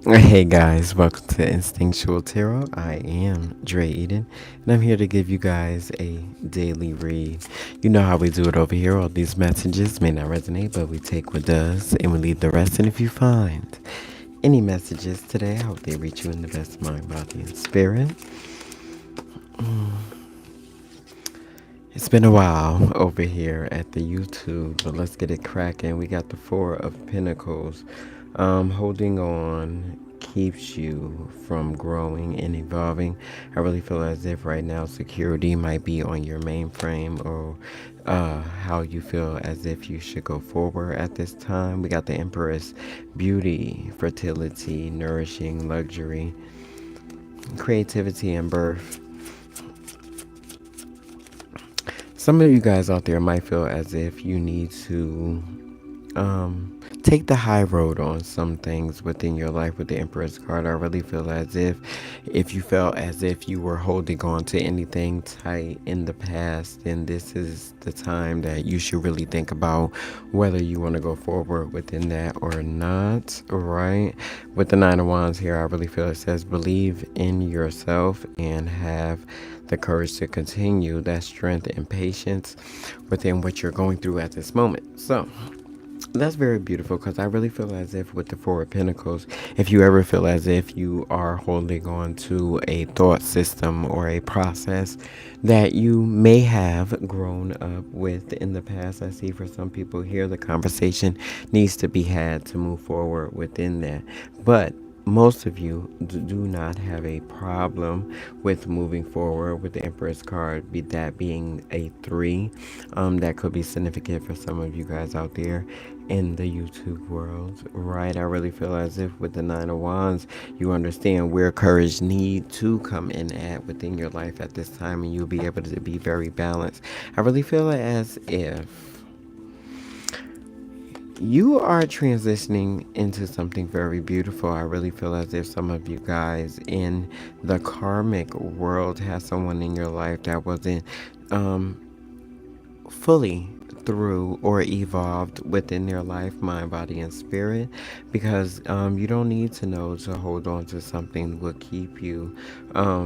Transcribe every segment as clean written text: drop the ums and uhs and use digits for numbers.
Hey guys, welcome to Instinctual Tarot. I am DREEDEN, and I'm here to give you guys a daily read. You know how we do it over here. All these messages may not resonate, but we take what does and we leave the rest. And if you find any messages today, I hope they reach you in the best mind, body, and spirit. It's been a while over here at the YouTube, but let's get it cracking. We got the Four of Pentacles. Holding on keeps you from growing and evolving. I really feel as if right now security might be on your mainframe, or how you feel as if you should go forward at this time. We got the Empress: beauty, fertility, nourishing, luxury, creativity, and birth. Some of you guys out there might feel as if you need to take the high road on some things within your life with the Empress card. I really feel as if you felt as if you were holding on to anything tight in the past, then this is the time that you should really think about whether you want to go forward within that or not, right? With the Nine of Wands here, I really feel it says believe in yourself and have the courage to continue, that strength and patience within what you're going through at this moment. So that's very beautiful, because I really feel as if with the Four of Pentacles, if you ever feel as if you are holding on to a thought system or a process that you may have grown up with in the past, I see for some people here the conversation needs to be had to move forward within that. But most of you do not have a problem with moving forward with the Empress card, be that being a 3. That could be significant for some of you guys out there in the YouTube world, right? I really feel as if with the Nine of Wands, you understand where courage need to come in at within your life at this time, and you'll be able to be very balanced. I really feel as if you are transitioning into something very beautiful. I really feel as if some of you guys in the karmic world have someone in your life that wasn't fully through or evolved within their life, mind, body, and spirit, because you don't need to know to hold on to something will keep you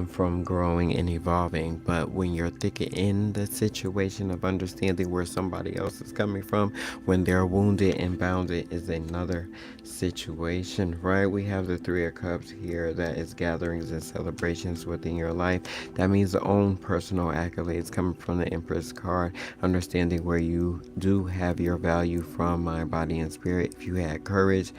from growing and evolving. But when you're thick in the situation of understanding where somebody else is coming from, when they're wounded and bounded, is another situation, right? We have the Three of Cups here, that is gatherings and celebrations within your life. That means the own personal accolades coming from the Empress card, understanding where you do have your value from mind, body, and spirit. If you had courage,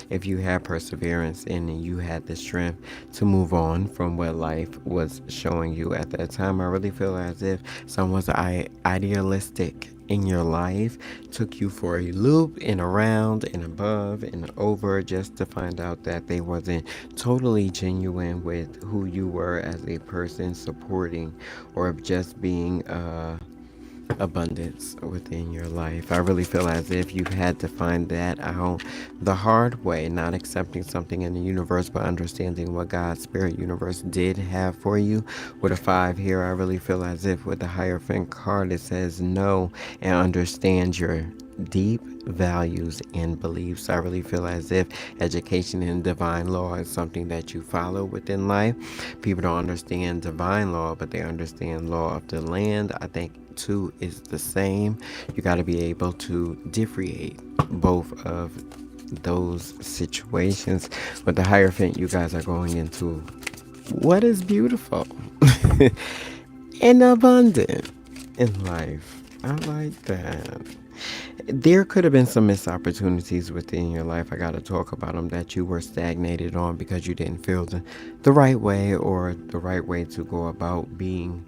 if you had perseverance, and you had the strength to move on from what life was showing you at that time. I really feel as if someone's idealistic in your life took you for a loop and around and above and over, just to find out that they wasn't totally genuine with who you were as a person, supporting or just being abundance within your life. I really feel as if you've had to find that out the hard way, not accepting something in the universe, but understanding what God's spirit universe did have for you. With a 5 here, I really feel as if with the Hierophant card, it says know and understand your deep values and beliefs. I really feel as if education and divine law is something that you follow within life. People don't understand divine law, but they understand law of the land. I think two is the same. You got to be able to differentiate both of those situations. With the Hierophant, you guys are going into what is beautiful and abundant in life. I like that. There could have been some missed opportunities within your life. I got to talk about them, that you were stagnated on because you didn't feel the right way, or the right way to go about being,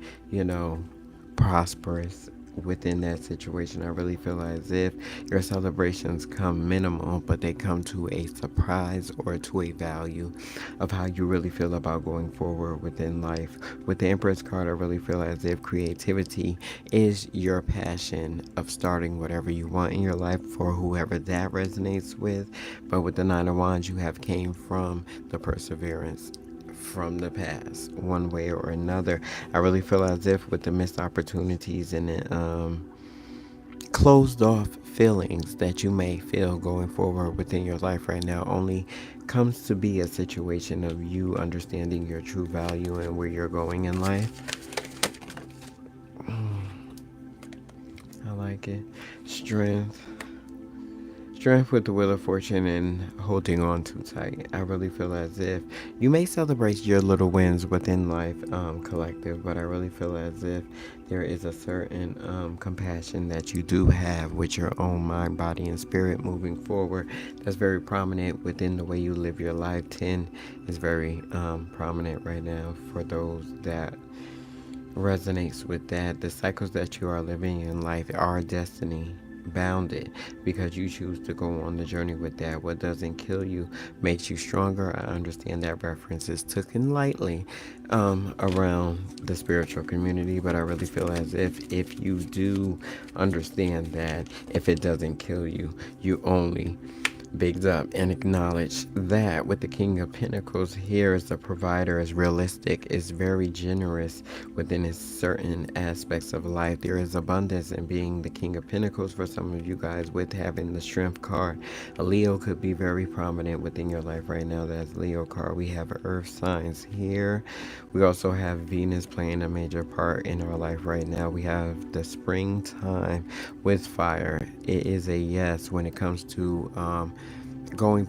prosperous within that situation. I really feel as if your celebrations come minimal, but they come to a surprise or to a value of how you really feel about going forward within life. With the Empress card, I really feel as if creativity is your passion of starting whatever you want in your life, for whoever that resonates with. But with the Nine of Wands, you have came from the perseverance from the past, one way or another. I really feel as if with the missed opportunities and the closed off feelings that you may feel going forward within your life right now only comes to be a situation of you understanding your true value and where you're going in life. I like it. Strength. Strength with the wheel of fortune and holding on too tight. I really feel as if you may celebrate your little wins within life, collective, but I really feel as if there is a certain compassion that you do have with your own mind, body, and spirit moving forward. That's very prominent within the way you live your life. 10 is very prominent right now for those that resonates with that. The cycles that you are living in life are destiny bounded because you choose to go on the journey with that. What doesn't kill you makes you stronger. I understand that reference is taken lightly around the spiritual community, but I really feel as if you do understand that if it doesn't kill you, you only bigged up and acknowledge that with the King of Pentacles here as the provider is realistic, is very generous within his certain aspects of life. There is abundance in being the King of Pentacles for some of you guys with having the Strength card. A Leo could be very prominent within your life right now. That's Leo card. We have earth signs here. We also have Venus playing a major part in our life right now. We have the springtime with fire. It is a yes when it comes to going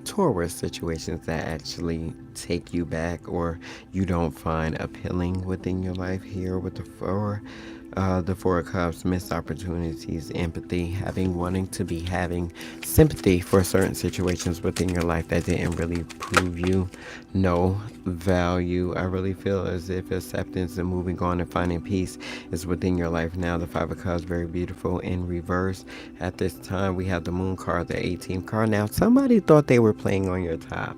towards situations that actually take you back or you don't find appealing within your life. Here with the Four of Cups, missed opportunities, empathy, wanting to be having sympathy for certain situations within your life that didn't really prove you no value. I really feel as if acceptance and moving on and finding peace is within your life now. The Five of Cups, very beautiful in reverse. At this time, we have the Moon card, the 18th card. Now, somebody thought they were playing on your top.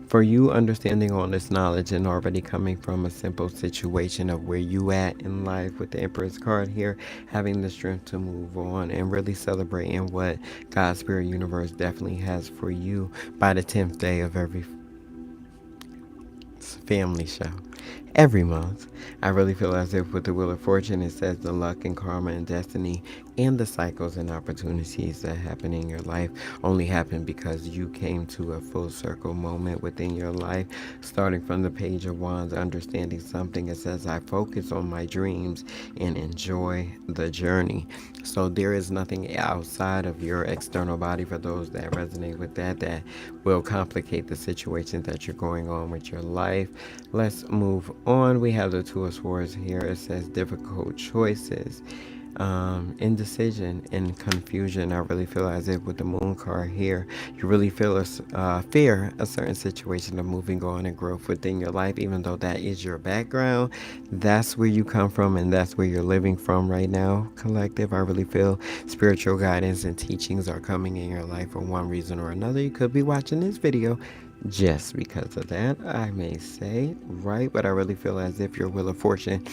For you understanding all this knowledge and already coming from a simple situation of where you at in life with the Empress card here, having the strength to move on and really celebrating what God's Spirit Universe definitely has for you by the 10th day of every family show every month. I really feel as if with the Wheel of Fortune, it says the luck and karma and destiny and the cycles and opportunities that happen in your life only happen because you came to a full circle moment within your life. Starting from the Page of Wands, understanding something, it says, I focus on my dreams and enjoy the journey. So there is nothing outside of your external body, for those that resonate with that will complicate the situations that you're going on with your life. Let's move on. We have the Two of Swords here. It says difficult choices, indecision and confusion. I really feel as if with the Moon card here, you really feel fear a certain situation of moving on and growth within your life, even though that is your background. That's where you come from and that's where you're living from right now, collective. I really feel spiritual guidance and teachings are coming in your life for one reason or another. You could be watching this video just because of that, I may say, right? But I really feel as if your Wheel of Fortune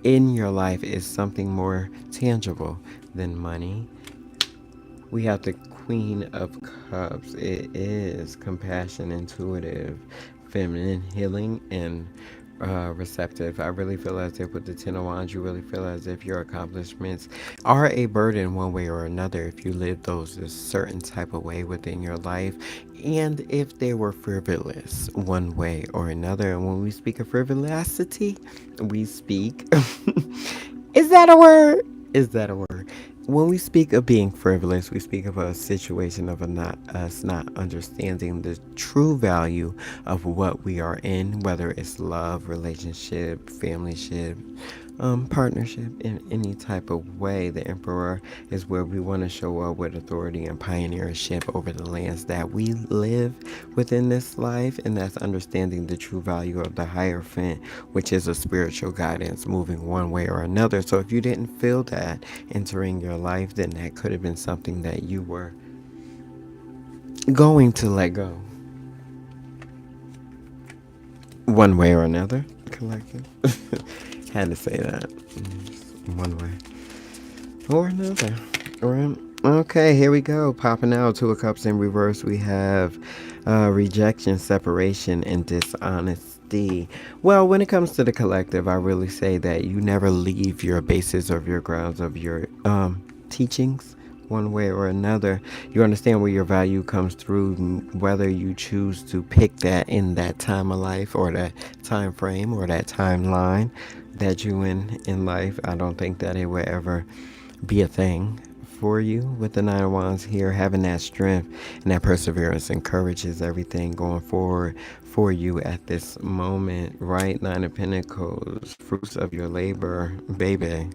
in your life is something more tangible than money. We have the Queen of Cups. It is compassion, intuitive, feminine, healing, and receptive. I really feel as if with the Ten of Wands, you really feel as if your accomplishments are a burden one way or another if you live those a certain type of way within your life, and if they were frivolous one way or another. And when we speak of frivolosity, we speak is that a word? Is that a word? When we speak of being frivolous, we speak of a situation of us not understanding the true value of what we are in, whether it's love, relationship, familyship, partnership, in any type of way. The Emperor is where we want to show up with authority and pioneership over the lands that we live within this life, and that's understanding the true value of the Hierophant, which is a spiritual guidance moving one way or another. So if you didn't feel that entering your life, then that could have been something that you were going to let go one way or another, collective. Had to say that one way or another. All right. Okay, here we go. Popping out. Two of Cups in reverse. We have rejection, separation, and dishonesty. Well, when it comes to the collective, I really say that you never leave your basis of your grounds of your teachings one way or another. You understand where your value comes through, whether you choose to pick that in that time of life or that time frame or that timeline that you in life. I don't think that it will ever be a thing for you with the Nine of Wands here. Having that strength and that perseverance encourages everything going forward for you at this moment, right? Nine of Pentacles, fruits of your labor, baby.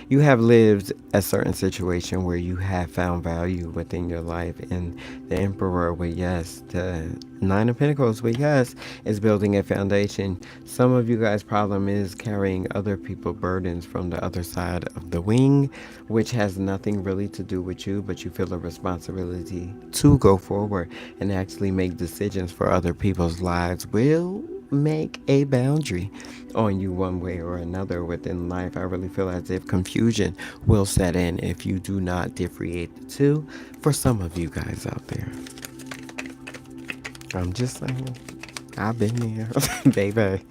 You have lived a certain situation where you have found value within your life, and the Emperor with yes, the Nine of Pentacles with yes is building a foundation. Some of you guys' problem is carrying other people's burdens from the other side of the wing, which has nothing really to do with you, but you feel a responsibility to go forward and actually make decisions for other people's lives. Will make a boundary on you one way or another within life. I really feel as if confusion will set in if you do not differentiate the two for some of you guys out there. I'm just saying. I've been there, baby.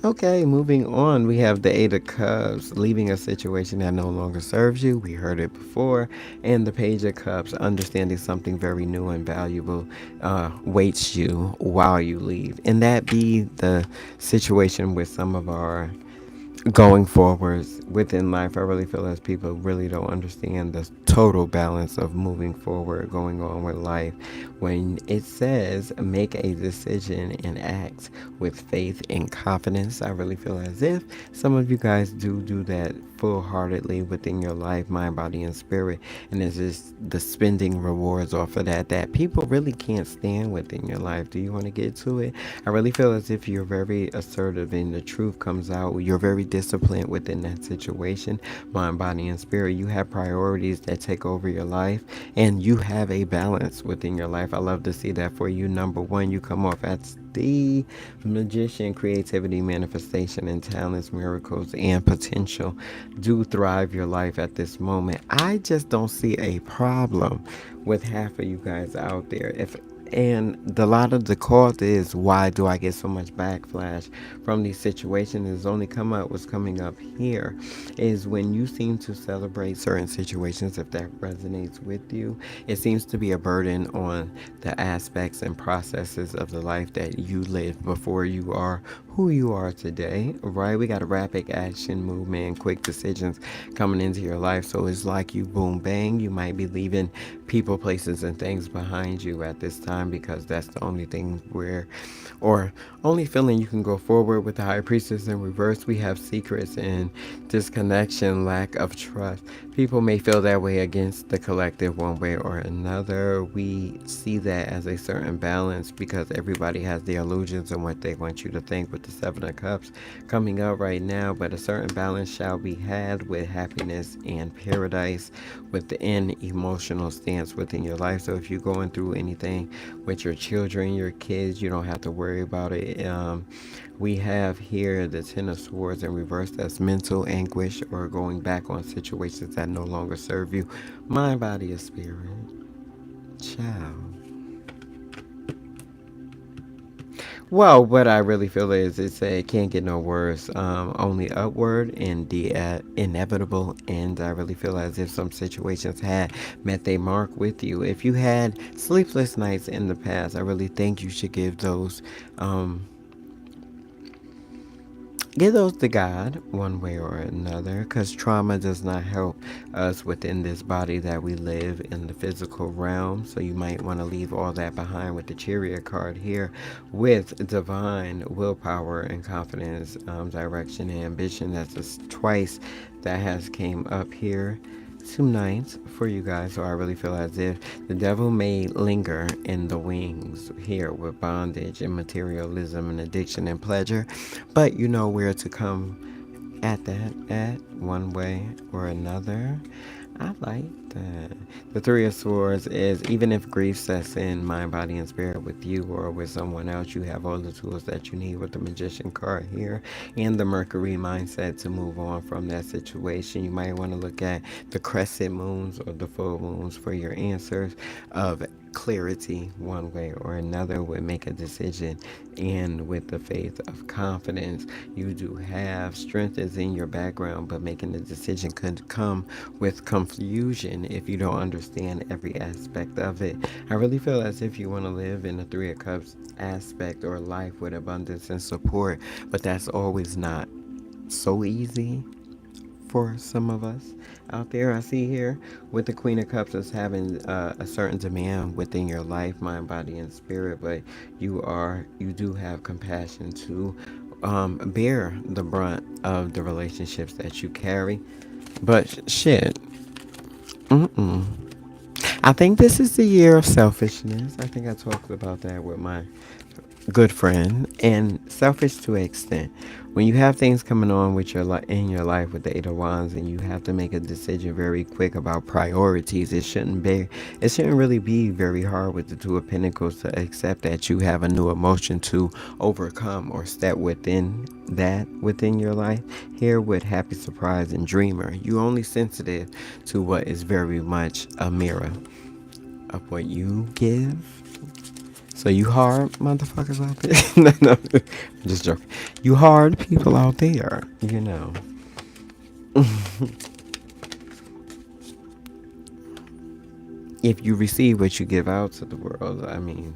Okay, moving on. We have the Eight of Cups, leaving a situation that no longer serves you. We heard it before. And the Page of Cups, understanding something very new and valuable waits you while you leave. And that be the situation with some of our going forwards within life. I really feel as people really don't understand the total balance of moving forward, going on with life. When it says make a decision and act with faith and confidence, I really feel as if some of you guys do that full-heartedly within your life, mind, body, and spirit. And it's just the spending rewards off of that people really can't stand within your life. Do you want to get to it? I really feel as if you're very assertive and the truth comes out. You're very disciplined within that situation, mind, body, and spirit. You have priorities that take over your life, and you have a balance within your life. I love to see that for you. Number one, you come off as the magician. Creativity, manifestation, and talents, miracles, and potential do thrive your life at this moment. I just don't see a problem with half of you guys out there. And the lot of the cause is, why do I get so much backlash from these situations? Is only come up what's coming up here is when you seem to celebrate certain situations. If that resonates with you, it seems to be a burden on the aspects and processes of the life that you lived before you are who you are today, right? We got a rapid action movement, quick decisions coming into your life. So it's like you boom bang, you might be leaving people, places, and things behind you at this time, because that's the only thing where, or only feeling you can go forward. With the High Priestess in reverse, we have secrets and disconnection, lack of trust. People may feel that way against the collective one way or another. We see that as a certain balance because everybody has their illusions and what they want you to think with the Seven of Cups coming up right now. But a certain balance shall be had with happiness and paradise within emotional stance within your life. So if you're going through anything with your children, your kids, you don't have to worry about it. We have here the Ten of Swords in reverse. That's mental anguish or going back on situations that no longer serve you. Mind, body, or spirit. Ciao. Well, what I really feel is it can't get no worse. Only upward and the inevitable end. I really feel as if some situations had met their mark with you. If you had sleepless nights in the past, I really think you should give those to God one way or another, because trauma does not help us within this body that we live in the physical realm. So you might want to leave all that behind with the Chariot card here with divine willpower and confidence, direction and ambition. That's just twice that has came up here tonight for you guys. So I really feel as if the devil may linger in the wings here with bondage and materialism and addiction and pleasure, but you know where to come at one way or another. I like that. The Three of Swords is, even if grief sets in mind, body, and spirit with you or with someone else, you have all the tools that you need with the Magician card here and the Mercury mindset to move on from that situation. You might want to look at the crescent moons or the full moons for your answers of clarity one way or another. Would make a decision, and with the faith of confidence, you do have strength is in your background, but making the decision could come with confusion if you don't understand every aspect of it. I really feel as if you want to live in the Three of Cups aspect or life with abundance and support, but that's always not so easy for some of us out there. I see here with the Queen of Cups as having a certain demand within your life, mind, body, and spirit, but you do have compassion to bear the brunt of the relationships that you carry. But shit, mm-mm. I think this is the year of selfishness. I think I talked about that with my good friend, and selfish to an extent. When you have things coming on with your in your life with the Eight of Wands, and you have to make a decision very quick about priorities, it shouldn't really be very hard with the Two of Pentacles to accept that you have a new emotion to overcome or step within that within your life. Here with Happy Surprise and Dreamer, you're only sensitive to what is very much a mirror of what you give. So you hard motherfuckers out there. No, I'm just joking. You hard people out there, you know. If you receive what you give out to the world, I mean,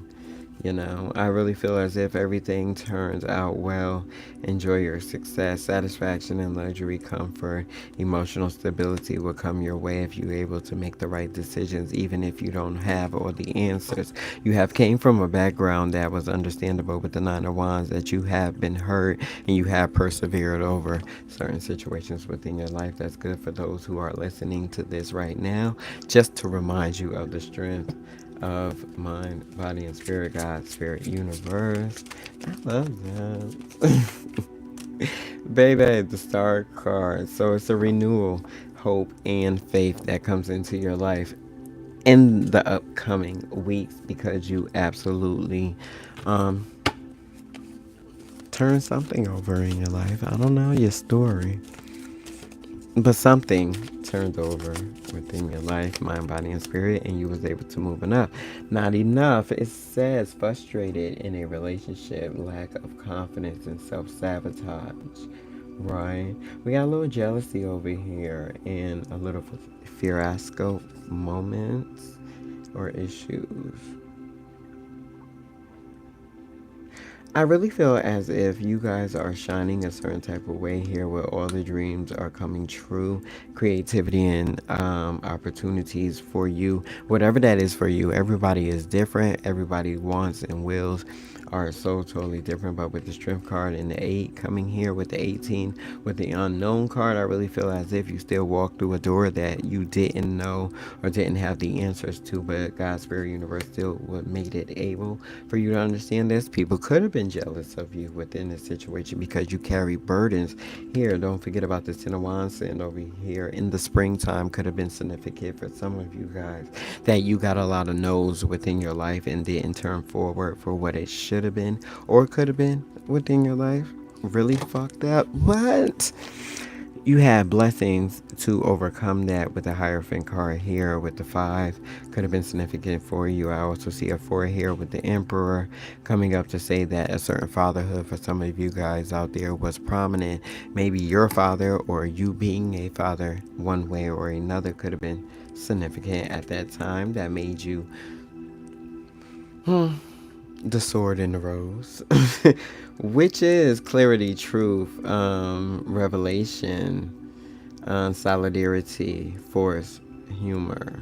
you know, I really feel as if everything turns out well. Enjoy your success, satisfaction, and luxury, comfort, emotional stability will come your way if you're able to make the right decisions, even if you don't have all the answers. You have came from a background that was understandable with the Nine of Wands, that you have been hurt and you have persevered over certain situations within your life. That's good for those who are listening to this right now, just to remind you of the strength of mind, body, and spirit, God, spirit, universe. I love that. Baby, the star card. So it's a renewal, hope, and faith that comes into your life in the upcoming weeks, because you absolutely um, turn something over in your life. I don't know your story, but something turned over within your life, mind, body, and spirit, and you was able to move enough. Not enough. It says frustrated in a relationship, lack of confidence, and self-sabotage. Right. We got a little jealousy over here and a little fiasco moments or issues. I really feel as if you guys are shining a certain type of way here, where all the dreams are coming true, creativity and opportunities for you, whatever that is for you. Everybody is different. Everybody wants and wills are so totally different. But with the strength card and the 8 coming here with the 18 with the unknown card, I really feel as if you still walk through a door that you didn't know or didn't have the answers to, but God's spirit universe still would made it able for you to understand this. People could have been jealous of you within this situation because you carry burdens. Here, don't forget about the Ten of Wands sitting over here in the springtime could have been significant for some of you guys, that you got a lot of no's within your life and didn't turn forward for what it should have been or could have been within your life. Really fucked up. What? You had blessings to overcome that with the Hierophant card here with the 5. Could have been significant for you. I also see a 4 here with the Emperor coming up to say that a certain fatherhood for some of you guys out there was prominent. Maybe your father or you being a father one way or another could have been significant at that time. That made you the sword and the rose. Which is clarity, truth, revelation, solidarity, force, humor.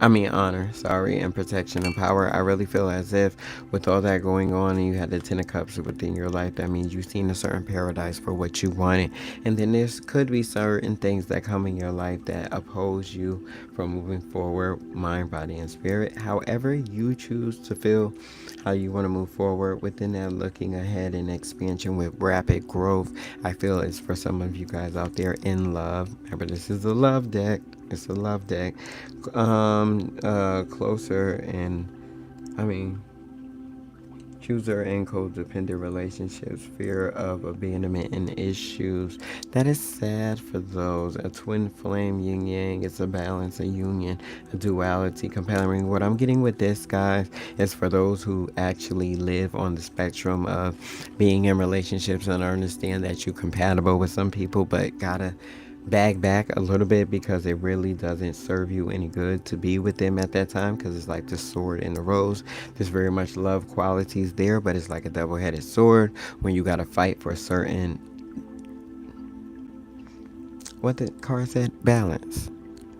Honor, sorry, and protection and power. I really feel as if with all that going on and you had the Ten of Cups within your life, that means you've seen a certain paradise for what you wanted. And then there could be certain things that come in your life that oppose you from moving forward, mind, body, and spirit. However you choose to feel how you want to move forward within that, looking ahead and expansion with rapid growth, I feel it's for some of you guys out there in love. Remember, this is a love deck. It's a love deck. Closer and, chooser and codependent relationships, fear of abandonment and issues. That is sad for those. A twin flame, yin yang, it's a balance, a union, a duality, compelling. What I'm getting with this, guys, is for those who actually live on the spectrum of being in relationships and understand that you're compatible with some people, but gotta bag back a little bit because it really doesn't serve you any good to be with them at that time, because it's like the sword and the rose. There's very much love qualities there, but it's like a double-headed sword when you got to fight for a certain, what the card said, balance,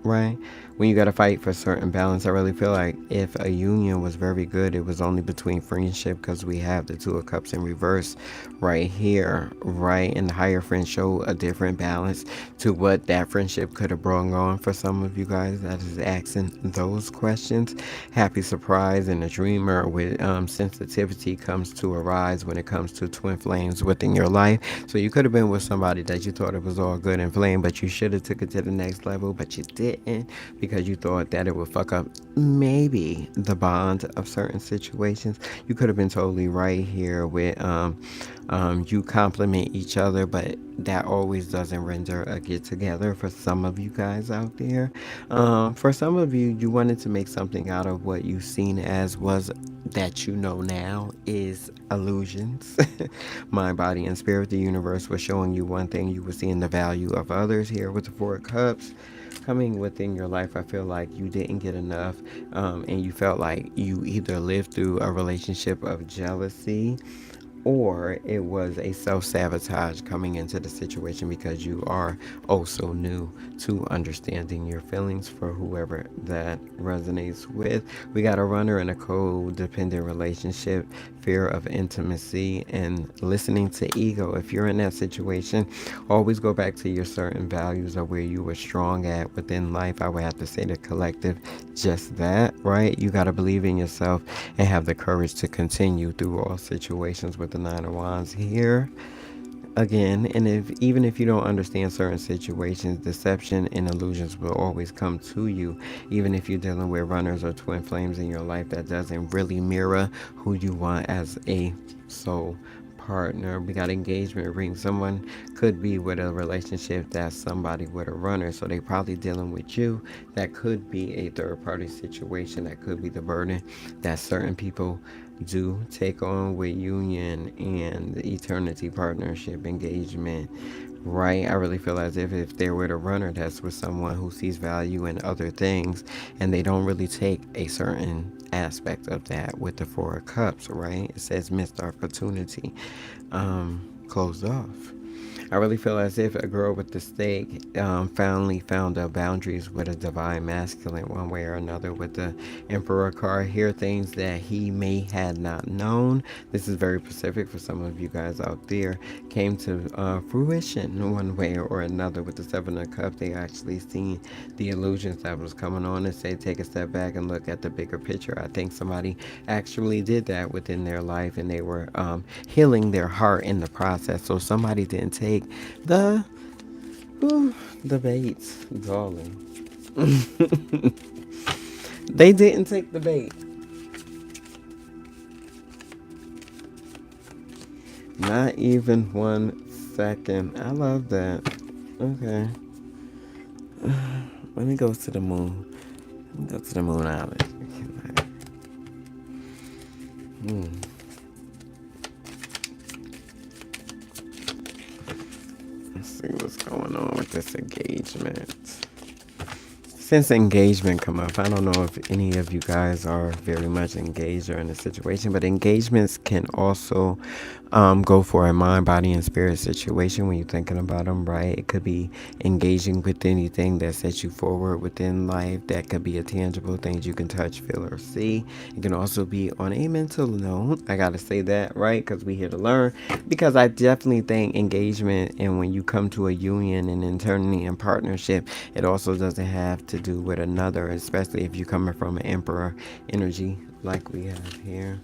right? When you got to fight for certain balance, I really feel like if a union was very good, it was only between friendship, because we have the Two of Cups in reverse right here, right? And the higher friends show a different balance to what that friendship could have brought on. For some of you guys that is asking those questions, happy surprise and a dreamer with sensitivity comes to arise when it comes to twin flames within your life. So you could have been with somebody that you thought it was all good and flame, but you should have took it to the next level, but you didn't, because you thought that it would fuck up maybe the bond of certain situations. You could have been totally right here with you complement each other, but that always doesn't render a get together for some of you guys out there. For some of you, you wanted to make something out of what you've seen as was that you know now is illusions. Mind, body, and spirit. The universe was showing you one thing. You were seeing the value of others here with the Four of Cups coming within your life. I feel like you didn't get enough, and you felt like you either lived through a relationship of jealousy, or it was a self-sabotage coming into the situation, because you are also new to understanding your feelings. For whoever that resonates with, we got a runner in a codependent relationship, fear of intimacy, and listening to ego. If you're in that situation, always go back to your certain values or where you were strong at within life. I would have to say the collective, just that, right? You got to believe in yourself and have the courage to continue through all situations with the Nine of Wands here. Again, and if even if you don't understand certain situations, deception and illusions will always come to you. Even if you're dealing with runners or twin flames in your life, that doesn't really mirror who you want as a soul partner. We got engagement ring. Someone could be with a relationship that's somebody with a runner, so they probably dealing with you. That could be a third party situation. That could be the burden that certain people do take on with union and the eternity partnership engagement, right? I really feel as if they're with a runner, that's with someone who sees value in other things, and they don't really take a certain aspect of that with the Four of Cups, right? It says missed opportunity, closed off. I really feel as if a girl with the stake finally found her boundaries with a divine masculine, one way or another, with the Emperor card here. Things that he may had not known. This is very specific for some of you guys out there. Came to fruition one way or another with the Seven of Cups. They actually seen the illusions that was coming on and say, take a step back and look at the bigger picture. I think somebody actually did that within their life, and they were healing their heart in the process. So somebody didn't take the the baits, darling. They didn't take the bait. Not even 1 second. I love that. Okay. Let me go to the moon. Let me go to the moon island. Let's see what's going on with this engagement. Since engagement come up, I don't know if any of you guys are very much engaged or in a situation, but engagements can also go for a mind, body, and spirit situation when you're thinking about them, right? It could be engaging with anything that sets you forward within life. That could be a tangible things you can touch, feel, or see. It can also be on a mental note. I gotta say that, right? Because we're here to learn. Because I definitely think engagement, and when you come to a union and internally in partnership, it also doesn't have to do with another, especially if you're coming from an emperor energy like we have here.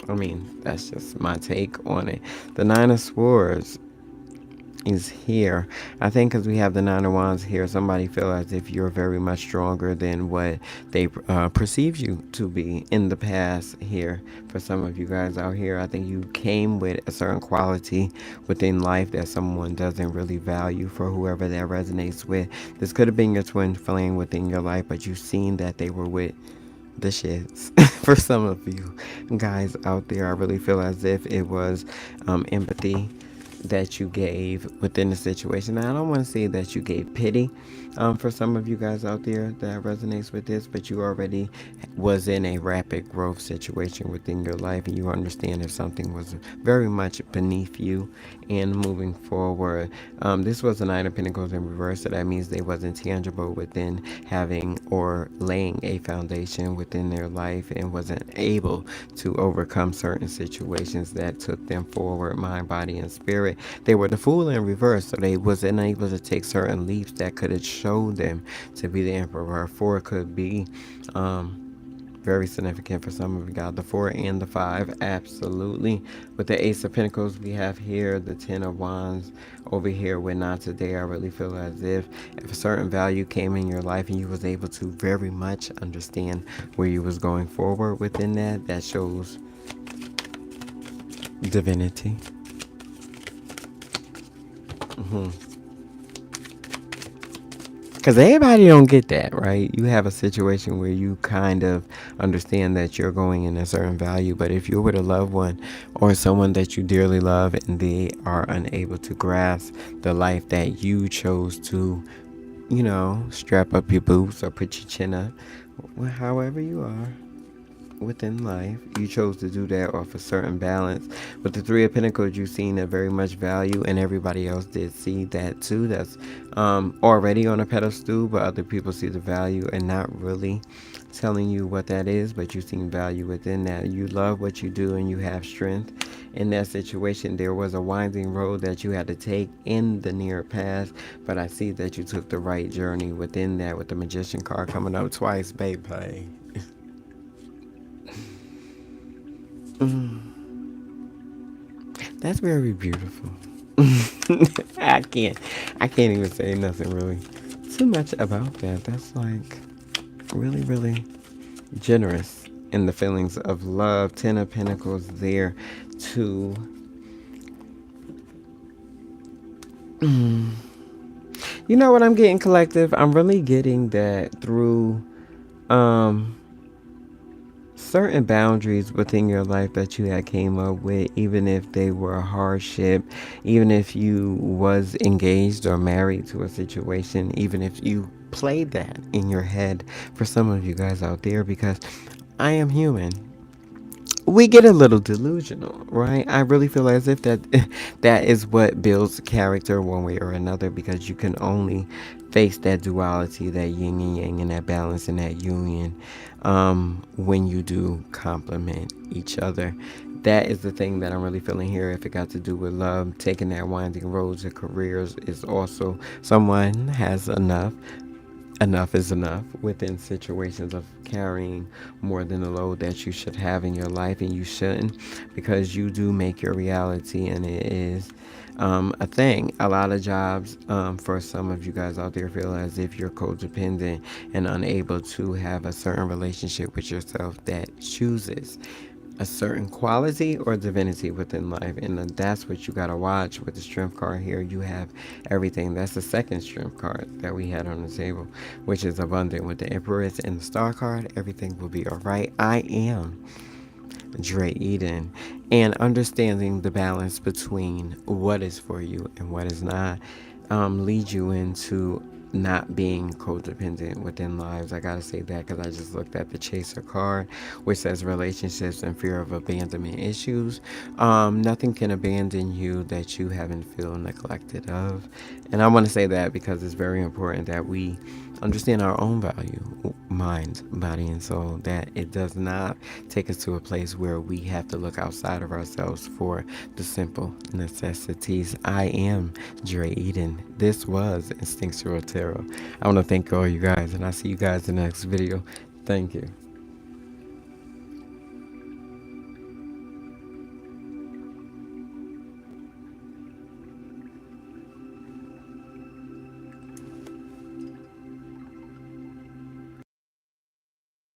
I mean, that's just my take on it. The Nine of Swords is here. I think because we have the Nine of Wands here, somebody feel as if you're very much stronger than what they perceive you to be in the past here. For some of you guys out here, I think you came with a certain quality within life that someone doesn't really value, for whoever that resonates with. This could have been your twin flame within your life, but you've seen that they were with the shits. For some of you guys out there, I really feel as if it was empathy that you gave within the situation. Now, I don't want to say that you gave pity for some of you guys out there that resonates with this, but you already was in a rapid growth situation within your life, and you understand if something was very much beneath you and moving forward. This was a Nine of Pentacles in reverse, so that means they wasn't tangible within having or laying a foundation within their life and wasn't able to overcome certain situations that took them forward, mind, body, and spirit. They were the Fool in reverse, so they wasn't able to take certain leaps that could have showed them to be the Emperor. Four could be very significant for some of you guys. The 4 and the 5, absolutely. With the Ace of Pentacles, we have here the 10 of Wands. Over here with Not Today, I really feel as if a certain value came in your life and you was able to very much understand where you was going forward within that, that shows divinity. Because everybody don't get that, right? You have a situation where you kind of understand that you're going in a certain value, but if you're with a loved one or someone that you dearly love and they are unable to grasp the life that you chose to, you know, strap up your boots or put your chin up, however you are within life, you chose to do that off a certain balance. With the 3 of Pentacles, you've seen that very much value, and everybody else did see that too. That's already on a pedestal, but other people see the value and not really telling you what that is, but you see value within that. You love what you do and you have strength. In that situation, there was a winding road that you had to take in the near past, but I see that you took the right journey within that, with the Magician card coming up twice, baby. That's very beautiful. I can't even say nothing really too much about that. That's like really, really generous in the feelings of love. 10 of Pentacles there too. You know what I'm getting, collective? I'm really getting that through certain boundaries within your life that you had came up with, even if they were a hardship, even if you was engaged or married to a situation, even if you played that in your head, for some of you guys out there, because I am human, we get a little delusional, right? I really feel as if that that is what builds character one way or another, because you can only face that duality, that yin and yang, and that balance and that union when you do complement each other. That is the thing that I'm really feeling here. If it got to do with love, taking that winding road to careers is also someone has enough. Enough is enough within situations of carrying more than the load that you should have in your life, and you shouldn't, because you do make your reality, and it is a thing. A lot of jobs for some of you guys out there feel as if you're codependent and unable to have a certain relationship with yourself that chooses a certain quality or divinity within life, and that's what you got to watch. With the Strength card here, you have everything. That's the second Strength card that we had on the table, which is abundant. With the Empress and the Star card, everything will be all right. I am DREEDEN, and understanding the balance between what is for you and what is not leads you into not being codependent within lives. I gotta say that because I just looked at the Chaser card, which says relationships and fear of abandonment issues. Nothing can abandon you that you haven't feel neglected of. And I want to say that because it's very important that we understand our own value, mind, body, and soul, that it does not take us to a place where we have to look outside of ourselves for the simple necessities. I am DREEDEN. This was Instinctual Tarot. I want to thank all you guys, and I'll see you guys in the next video. Thank you.